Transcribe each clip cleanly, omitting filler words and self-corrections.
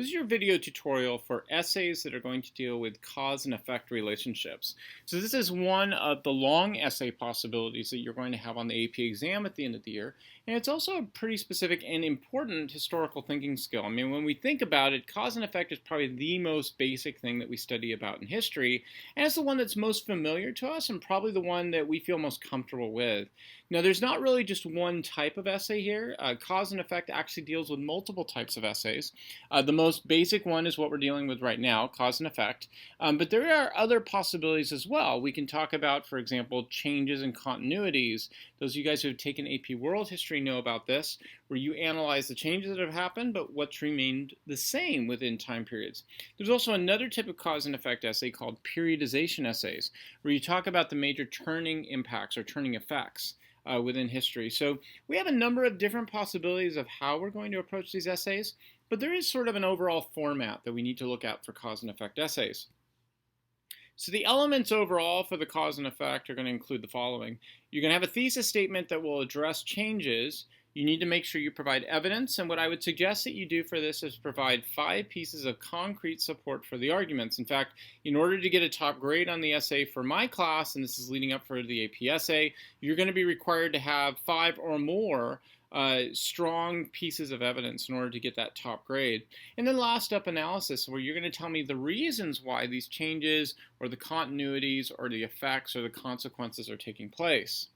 This is your video tutorial for essays that are going to deal with cause and effect relationships. So this is one of the long essay possibilities that you're going to have on the AP exam at the end of the year. And it's also a pretty specific and important historical thinking skill. I mean, when we think about it, cause and effect is probably the most basic thing that we study about in history. And it's the one that's most familiar to us and probably the one that we feel most comfortable with. Now, there's not really just one type of essay here. Cause and effect actually deals with multiple types of essays. The most basic one is what we're dealing with right now, cause and effect. But there are other possibilities as well. We can talk about, for example, changes and continuities. Those of you guys who have taken AP World History know about this, where you analyze the changes that have happened, but what's remained the same within time periods. There's also another type of cause and effect essay called periodization essays, where you talk about the major turning impacts or turning effects within history. So we have a number of different possibilities of how we're going to approach these essays, but there is sort of an overall format that we need to look at for cause and effect essays. So the elements overall for the cause and effect are going to include the following. You're going to have a thesis statement that will address changes. You need to make sure you provide evidence, and what I would suggest that you do for this is provide 5 pieces of concrete support for the arguments. In fact, in order to get a top grade on the essay for my class, and this is leading up for the AP essay, you're going to be required to have 5 or more strong pieces of evidence in order to get that top grade. And then last up, analysis, where you're going to tell me the reasons why these changes or the continuities or the effects or the consequences are taking place.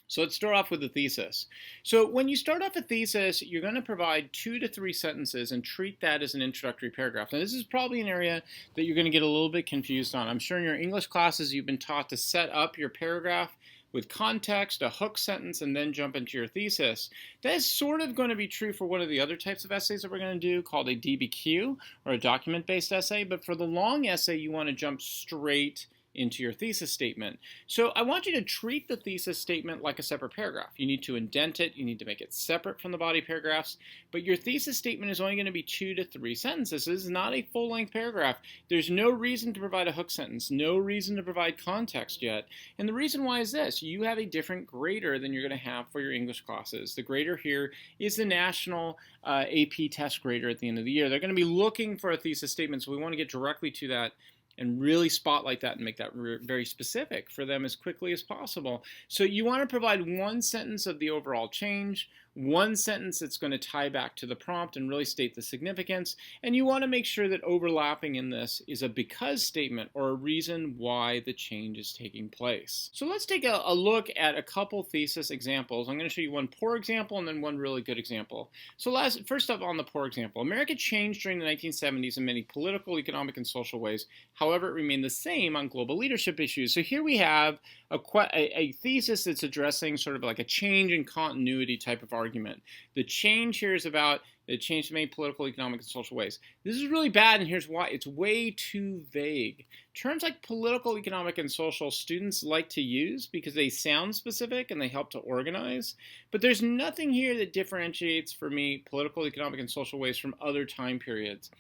So let's start off with the thesis. So when you start off a thesis, you're going to provide 2 to 3 sentences and treat that as an introductory paragraph. Now this is probably an area that you're going to get a little bit confused on. I'm sure in your English classes you've been taught to set up your paragraph with context, a hook sentence, and then jump into your thesis. That is sort of going to be true for one of the other types of essays that we're going to do called a DBQ or a document-based essay, but for the long essay you want to jump straight into your thesis statement. So I want you to treat the thesis statement like a separate paragraph. You need to indent it, you need to make it separate from the body paragraphs, but your thesis statement is only going to be 2 to 3 sentences. This is not a full-length paragraph. There's no reason to provide a hook sentence, no reason to provide context yet. And the reason why is this: you have a different grader than you're going to have for your English classes. The grader here is the national AP test grader at the end of the year. They're going to be looking for a thesis statement, so we want to get directly to that and really spotlight that and make that very specific for them as quickly as possible. So you want to provide 1 sentence of the overall change, 1 sentence that's going to tie back to the prompt and really state the significance, and you want to make sure that overlapping in this is a because statement or a reason why the change is taking place. So let's take a look at a couple thesis examples. I'm going to show you one poor example and then one really good example. So first up on the poor example, America changed during the 1970s in many political, economic, and social ways. However, it remained the same on global leadership issues. So here we have a thesis that's addressing sort of like a change in continuity type of argument. The change here is about the change to many political, economic, and social ways. This is really bad, and here's why. It's way too vague. Terms like political, economic, and social students like to use because they sound specific and they help to organize, but there's nothing here that differentiates for me political, economic, and social ways from other time periods.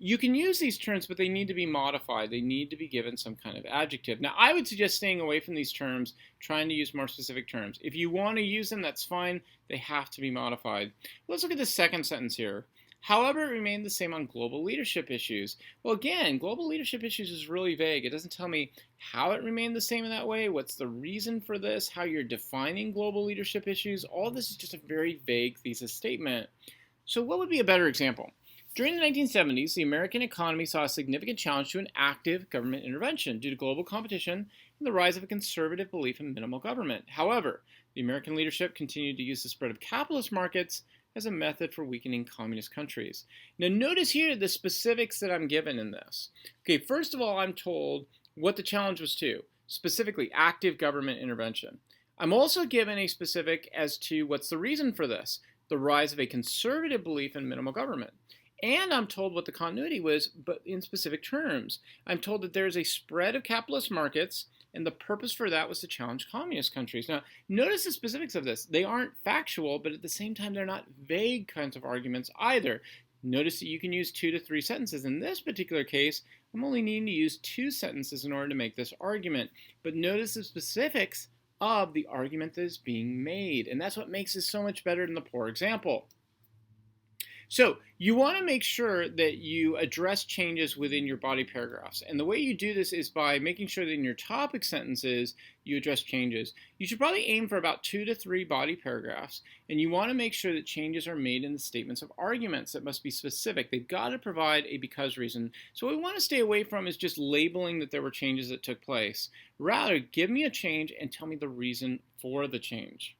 You can use these terms, but they need to be modified. They need to be given some kind of adjective. Now, I would suggest staying away from these terms, trying to use more specific terms. If you want to use them, that's fine. They have to be modified. Let's look at the second sentence here. However, it remained the same on global leadership issues. Well, again, global leadership issues is really vague. It doesn't tell me how it remained the same in that way, what's the reason for this, how you're defining global leadership issues. All this is just a very vague thesis statement. So what would be a better example? During the 1970s, the American economy saw a significant challenge to an active government intervention due to global competition and the rise of a conservative belief in minimal government. However, the American leadership continued to use the spread of capitalist markets as a method for weakening communist countries. Now notice here the specifics that I'm given in this. Okay, first of all, I'm told what the challenge was to, specifically active government intervention. I'm also given a specific as to what's the reason for this, the rise of a conservative belief in minimal government. And I'm told what the continuity was, but in specific terms. I'm told that there's a spread of capitalist markets, and the purpose for that was to challenge communist countries. Now, notice the specifics of this. They aren't factual, but at the same time, they're not vague kinds of arguments either. Notice that you can use 2 to 3 sentences. In this particular case, I'm only needing to use 2 sentences in order to make this argument. But notice the specifics of the argument that is being made, and that's what makes this so much better than the poor example. So you want to make sure that you address changes within your body paragraphs. And the way you do this is by making sure that in your topic sentences, you address changes. You should probably aim for about 2 to 3 body paragraphs. And you want to make sure that changes are made in the statements of arguments that must be specific. They've got to provide a because reason. So what we want to stay away from is just labeling that there were changes that took place. Rather, give me a change and tell me the reason for the change.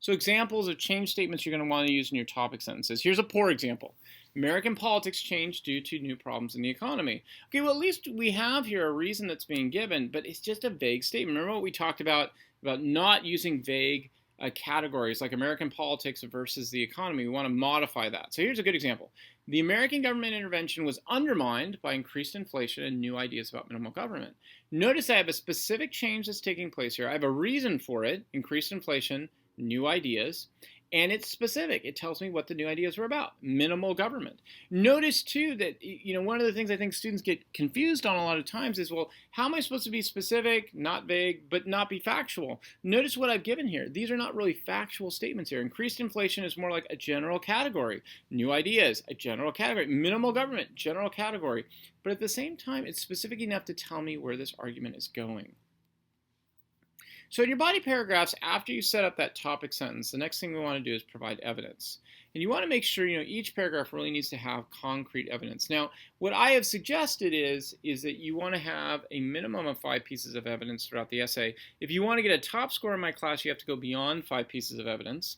So examples of change statements you're going to want to use in your topic sentences. Here's a poor example. American politics changed due to new problems in the economy. Okay, well, at least we have here a reason that's being given, but it's just a vague statement. Remember what we talked about not using vague categories like American politics versus the economy. We want to modify that. So here's a good example. The American government intervention was undermined by increased inflation and new ideas about minimal government. Notice I have a specific change that's taking place here. I have a reason for it, increased inflation, new ideas, and it's specific. It tells me what the new ideas were about, minimal government. Notice too that one of the things I think students get confused on a lot of times is, well, how am I supposed to be specific, not vague, but not be factual? Notice what I've given here. These are not really factual statements here. Increased inflation is more like a general category. New ideas, a general category. Minimal government, general category. But at the same time, it's specific enough to tell me where this argument is going. So in your body paragraphs, after you set up that topic sentence, the next thing we want to do is provide evidence. And you want to make sure each paragraph really needs to have concrete evidence. Now, what I have suggested is that you want to have a minimum of 5 pieces of evidence throughout the essay. If you want to get a top score in my class, you have to go beyond 5 pieces of evidence.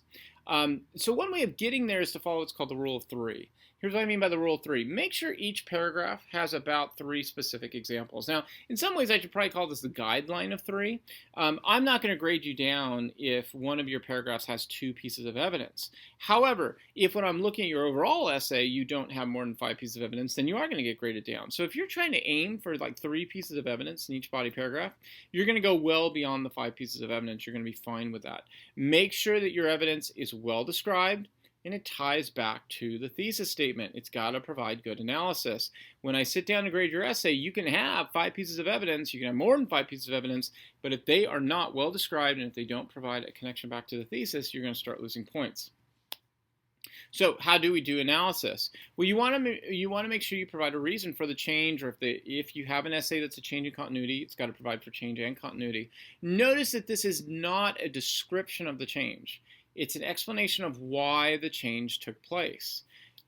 So one way of getting there is to follow what's called the rule of 3. Here's what I mean by the rule of 3. Make sure each paragraph has about 3 specific examples. Now, in some ways, I should probably call this the guideline of 3. I'm not going to grade you down if one of your paragraphs has 2 pieces of evidence. However, if when I'm looking at your overall essay, you don't have more than 5 pieces of evidence, then you are going to get graded down. So if you're trying to aim for like 3 pieces of evidence in each body paragraph, you're going to go well beyond the 5 pieces of evidence. You're going to be fine with that. Make sure that your evidence is well described, and it ties back to the thesis statement. It's got to provide good analysis. When I sit down to grade your essay, you can have 5 pieces of evidence, you can have more than 5 pieces of evidence, but if they are not well described and if they don't provide a connection back to the thesis, you're going to start losing points. So how do we do analysis? Well, you want to make sure you provide a reason for the change, or if you have an essay that's a change in continuity, it's got to provide for change and continuity. Notice that this is not a description of the change. It's an explanation of why the change took place.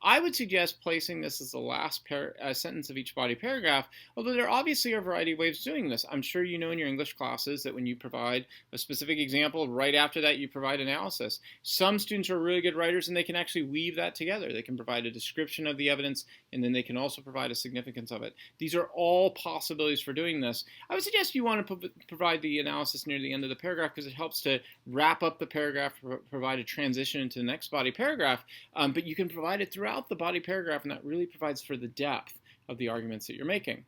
I would suggest placing this as the last sentence of each body paragraph, although there obviously are a variety of ways of doing this. I'm sure you know in your English classes that when you provide a specific example, right after that you provide analysis. Some students are really good writers and they can actually weave that together. They can provide a description of the evidence and then they can also provide a significance of it. These are all possibilities for doing this. I would suggest you want to provide the analysis near the end of the paragraph because it helps to wrap up the paragraph, provide a transition into the next body paragraph, but you can provide it throughout the body paragraph, and that really provides for the depth of the arguments that you're making.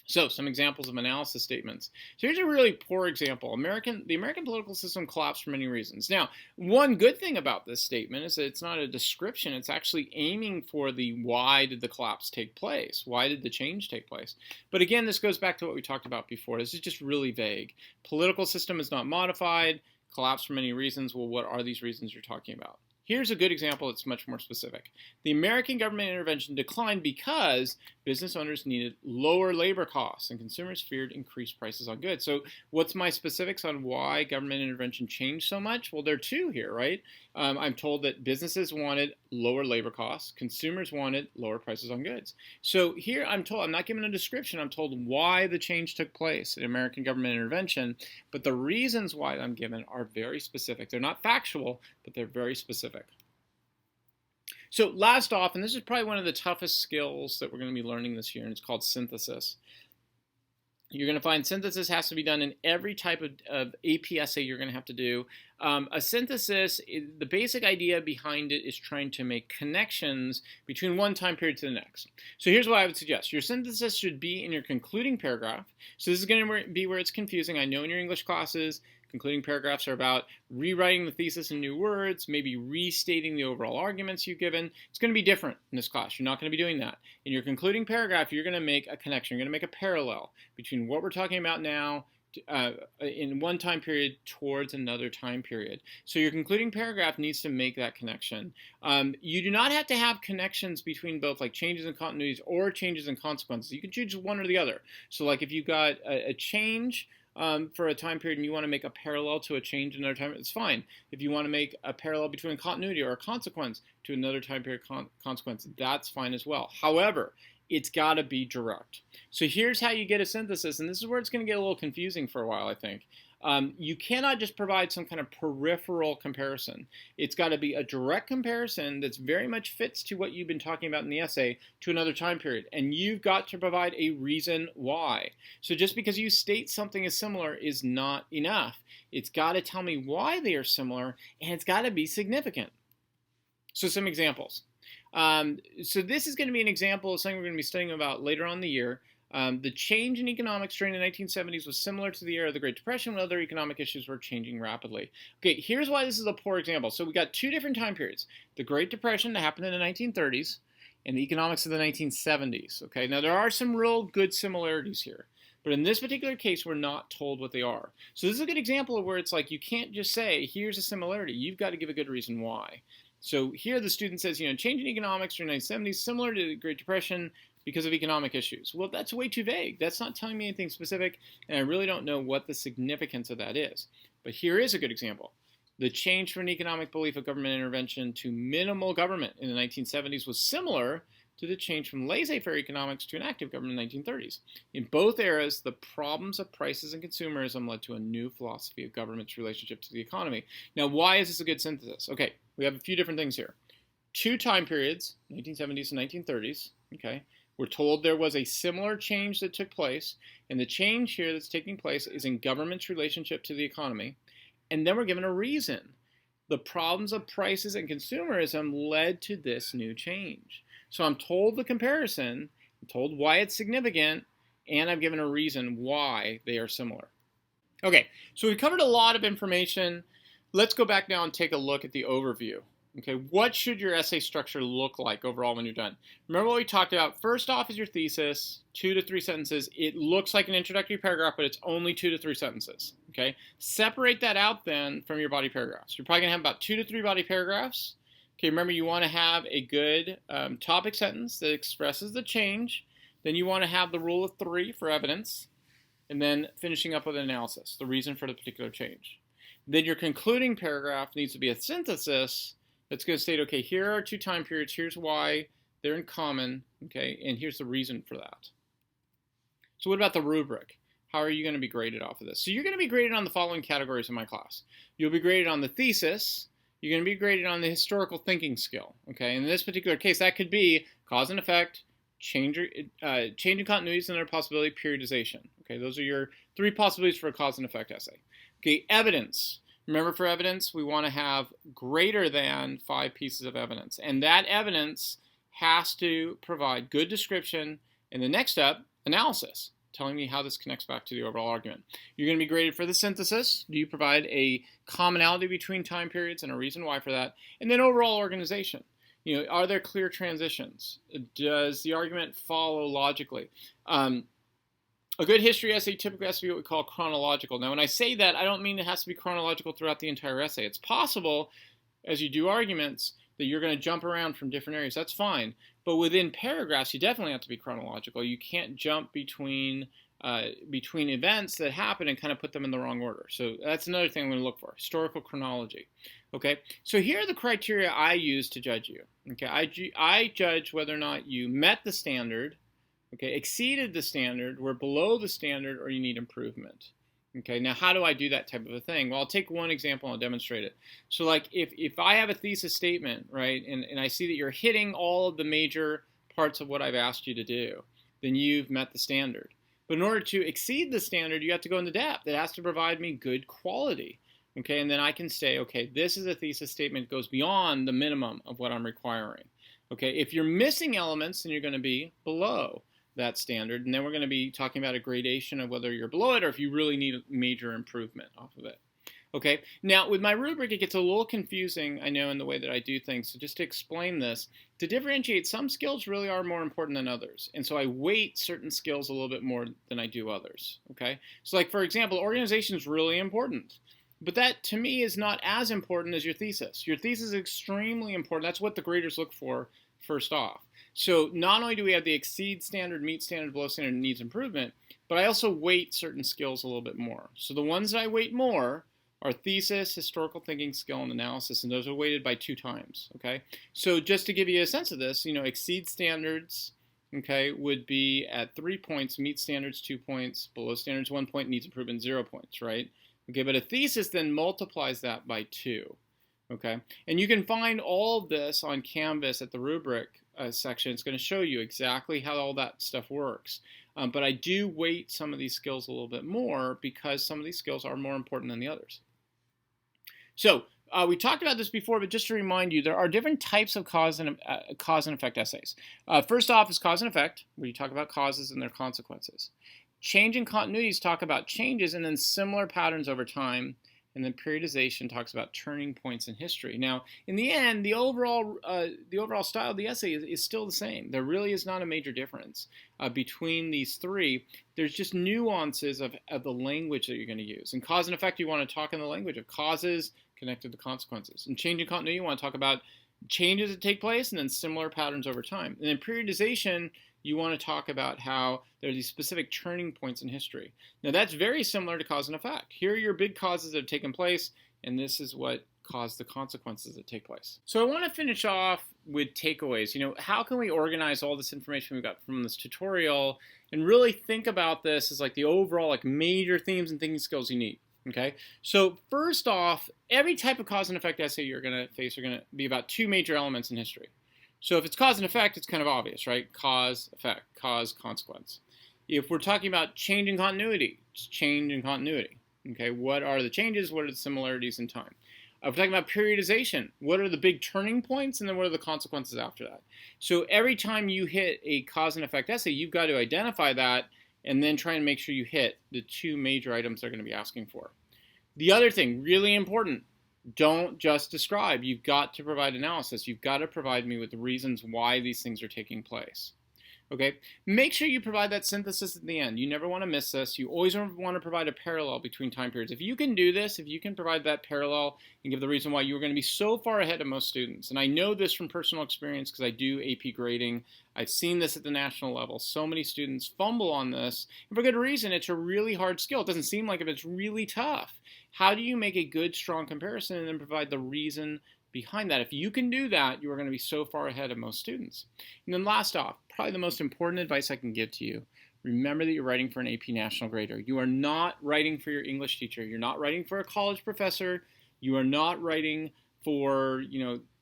So, some examples of analysis statements. So here's a really poor example. The American political system collapsed for many reasons. Now, one good thing about this statement is that it's not a description. It's actually aiming for the why did the collapse take place? Why did the change take place? But again, this goes back to what we talked about before. This is just really vague. Political system is not modified. Collapsed for many reasons. Well, what are these reasons you're talking about? Here's a good example that's much more specific. The American government intervention declined because business owners needed lower labor costs and consumers feared increased prices on goods. So what's my specifics on why government intervention changed so much? Well, there are 2 here, right? I'm told that businesses wanted lower labor costs. Consumers wanted lower prices on goods. So here I'm told, I'm not given a description, I'm told why the change took place in American government intervention, but the reasons why I'm given are very specific. They're not factual, but they're very specific. So last off, and this is probably one of the toughest skills that we're going to be learning this year, and it's called synthesis. You're going to find synthesis has to be done in every type of AP essay you're going to have to do. A synthesis, the basic idea behind it is trying to make connections between one time period to the next. So here's what I would suggest. Your synthesis should be in your concluding paragraph. So this is going to be where it's confusing. I know in your English classes, concluding paragraphs are about rewriting the thesis in new words, maybe restating the overall arguments you've given. It's going to be different in this class. You're not going to be doing that. In your concluding paragraph, you're going to make a connection. You're going to make a parallel between what we're talking about now in one time period towards another time period. So your concluding paragraph needs to make that connection. You do not have to have connections between both like changes in continuities or changes in consequences. You can choose one or the other. So like if you got a change for a time period and you want to make a parallel to a change in another time, it's fine. If you want to make a parallel between a continuity or a consequence to another time period consequence, that's fine as well. However, it's got to be direct. So here's how you get a synthesis, and this is where it's going to get a little confusing for a while, I think. You cannot just provide some kind of peripheral comparison. It's got to be a direct comparison that's very much fits to what you've been talking about in the essay to another time period. And you've got to provide a reason why. So just because you state something is similar is not enough. It's got to tell me why they are similar, and it's got to be significant. So some examples. So this is going to be an example of something we're going to be studying about later on in the year. The change in economics during the 1970s was similar to the era of the Great Depression when other economic issues were changing rapidly. Okay, here's why this is a poor example. So we got two different time periods. The Great Depression that happened in the 1930s and the economics of the 1970s. Okay, now there are some real good similarities here. But in this particular case, we're not told what they are. So this is a good example of where it's like you can't just say, here's a similarity. You've got to give a good reason why. So here the student says, change in economics during the 1970s, similar to the Great Depression because of economic issues. Well, that's way too vague. That's not telling me anything specific, and I really don't know what the significance of that is. But here is a good example. The change from an economic belief of government intervention to minimal government in the 1970s was similar to the change from laissez-faire economics to an active government in the 1930s. In both eras, the problems of prices and consumerism led to a new philosophy of government's relationship to the economy. Now, why is this a good synthesis? Okay, we have a few different things here. Two time periods, 1970s and 1930s, okay? We're told there was a similar change that took place, and the change here that's taking place is in government's relationship to the economy, and then we're given a reason. The problems of prices and consumerism led to this new change. So I'm told the comparison, I'm told why it's significant, and I'm given a reason why they are similar. Okay, so we've covered a lot of information. Let's go back now and take a look at the overview. Okay, what should your essay structure look like overall when you're done? Remember what we talked about. First off is your thesis, 2 to 3 sentences. It looks like an introductory paragraph, but it's only 2 to 3 sentences. Okay, separate that out then from your body paragraphs. You're probably going to have about 2 to 3 body paragraphs. Okay, remember you want to have a good topic sentence that expresses the change. Then you want to have the rule of 3 for evidence. And then finishing up with an analysis, the reason for the particular change. Then your concluding paragraph needs to be a synthesis that's going to state, okay, here are 2 time periods, here's why they're in common, okay, and here's the reason for that. So what about the rubric? How are you going to be graded off of this? So you're going to be graded on the following categories in my class. You'll be graded on the thesis. You're going to be graded on the historical thinking skill, okay? In this particular case, that could be cause and effect, change in continuities and their possibility, periodization. Okay, those are your 3 possibilities for a cause and effect essay. Okay, evidence. Remember, for evidence, we want to have greater than 5 pieces of evidence. And that evidence has to provide good description. And the next step, analysis, telling me how this connects back to the overall argument. You're going to be graded for the synthesis. Do you provide a commonality between time periods and a reason why for that? And then overall organization. Are there clear transitions? Does the argument follow logically? A good history essay typically has to be what we call chronological. Now, when I say that, I don't mean it has to be chronological throughout the entire essay. It's possible, as you do arguments, that you're going to jump around from different areas. That's fine. But within paragraphs, you definitely have to be chronological. You can't jump between events that happen and kind of put them in the wrong order. So that's another thing I'm going to look for, historical chronology. Okay, so here are the criteria I use to judge you. Okay, I judge whether or not you met the standard, okay, exceeded the standard, were below the standard, or you need improvement. Okay, now how do I do that type of a thing? Well, I'll take one example and I'll demonstrate it. So like if I have a thesis statement, right, and I see that you're hitting all of the major parts of what I've asked you to do, then you've met the standard. But in order to exceed the standard, you have to go into depth. It has to provide me good quality. Okay, and then I can say, okay, this is a thesis statement that goes beyond the minimum of what I'm requiring. Okay, if you're missing elements, then you're going to be below that standard, and then we're going to be talking about a gradation of whether you're below it or if you really need a major improvement off of it. Okay, now with my rubric, it gets a little confusing, I know, in the way that I do things. So just to explain this, to differentiate, some skills really are more important than others. And so I weight certain skills a little bit more than I do others. Okay, so like, for example, organization is really important. But that, to me, is not as important as your thesis. Your thesis is extremely important. That's what the graders look for first off. So not only do we have the exceed standard, meet standard, below standard, needs improvement, but I also weight certain skills a little bit more. So the ones that I weight more are thesis, historical thinking, skill, and analysis, and those are weighted by 2 times, okay? So just to give you a sense of this, exceed standards, okay, would be at 3 points, meet standards 2 points, below standards 1 point, needs improvement 0 points, right? Okay, but a thesis then multiplies that by 2, okay? And you can find all of this on Canvas at the rubric section. It's going to show you exactly how all that stuff works. But I do weight some of these skills a little bit more because some of these skills are more important than the others. So we talked about this before, but just to remind you, there are different types of cause and effect essays. First off is cause and effect, where you talk about causes and their consequences. Change and continuities talk about changes and then similar patterns over time. And then periodization talks about turning points in history. Now, in the end, the overall style of the essay is still the same. There really is not a major difference between these 3. There's just nuances of the language that you're going to use. In cause and effect, you want to talk in the language of causes connected to consequences. In change and continuity, you want to talk about changes that take place and then similar patterns over time. And in periodization, you want to talk about how there are these specific turning points in history. Now, that's very similar to cause and effect. Here are your big causes that have taken place, and this is what caused the consequences that take place. So I want to finish off with takeaways. How can we organize all this information we got from this tutorial and really think about this as like the overall like major themes and thinking skills you need? Okay, so first off, every type of cause and effect essay you're going to face are going to be about 2 major elements in history. So if it's cause and effect, it's kind of obvious, right? Cause, effect, cause, consequence. If we're talking about change and continuity, it's change and continuity. Okay, what are the changes? What are the similarities in time? If we're talking about periodization, what are the big turning points, and then what are the consequences after that? So every time you hit a cause and effect essay, you've got to identify that and then try and make sure you hit the 2 major items they're going to be asking for. The other thing, really important, don't just describe. You've got to provide analysis. You've got to provide me with the reasons why these things are taking place. Okay? Make sure you provide that synthesis at the end. You never want to miss this. You always want to provide a parallel between time periods. If you can do this, if you can provide that parallel and give the reason why you are going to be so far ahead of most students, and I know this from personal experience because I do AP grading. I've seen this at the national level. So many students fumble on this, and for good reason. It's a really hard skill. It doesn't seem like it, but it's really tough. How do you make a good, strong comparison and then provide the reason behind that? If you can do that, you are going to be so far ahead of most students. And then last off, probably the most important advice I can give to you, remember that you're writing for an AP National Grader. You are not writing for your English teacher. You're not writing for a college professor. You are not writing for,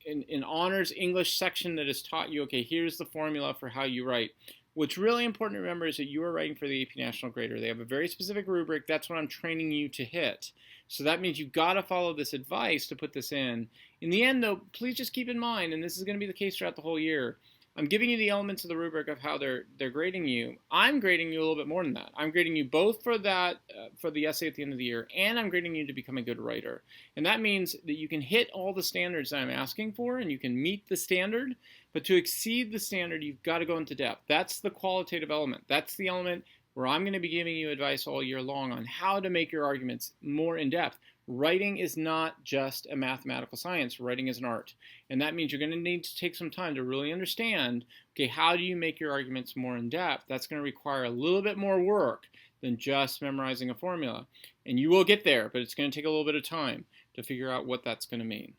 an honors English section that has taught you, okay, here's the formula for how you write. What's really important to remember is that you are writing for the AP National Grader. They have a very specific rubric. That's what I'm training you to hit. So that means you've got to follow this advice to put this in. In the end, though, please just keep in mind, and this is going to be the case throughout the whole year, I'm giving you the elements of the rubric of how they're grading you. I'm grading you a little bit more than that. I'm grading you both for that, for the essay at the end of the year, and I'm grading you to become a good writer. And that means that you can hit all the standards that I'm asking for, and you can meet the standard, but to exceed the standard, you've got to go into depth. That's the qualitative element. That's the element where I'm going to be giving you advice all year long on how to make your arguments more in depth. Writing is not just a mathematical science. Writing is an art. And that means you're going to need to take some time to really understand, okay, how do you make your arguments more in depth? That's going to require a little bit more work than just memorizing a formula. And you will get there, but it's going to take a little bit of time to figure out what that's going to mean.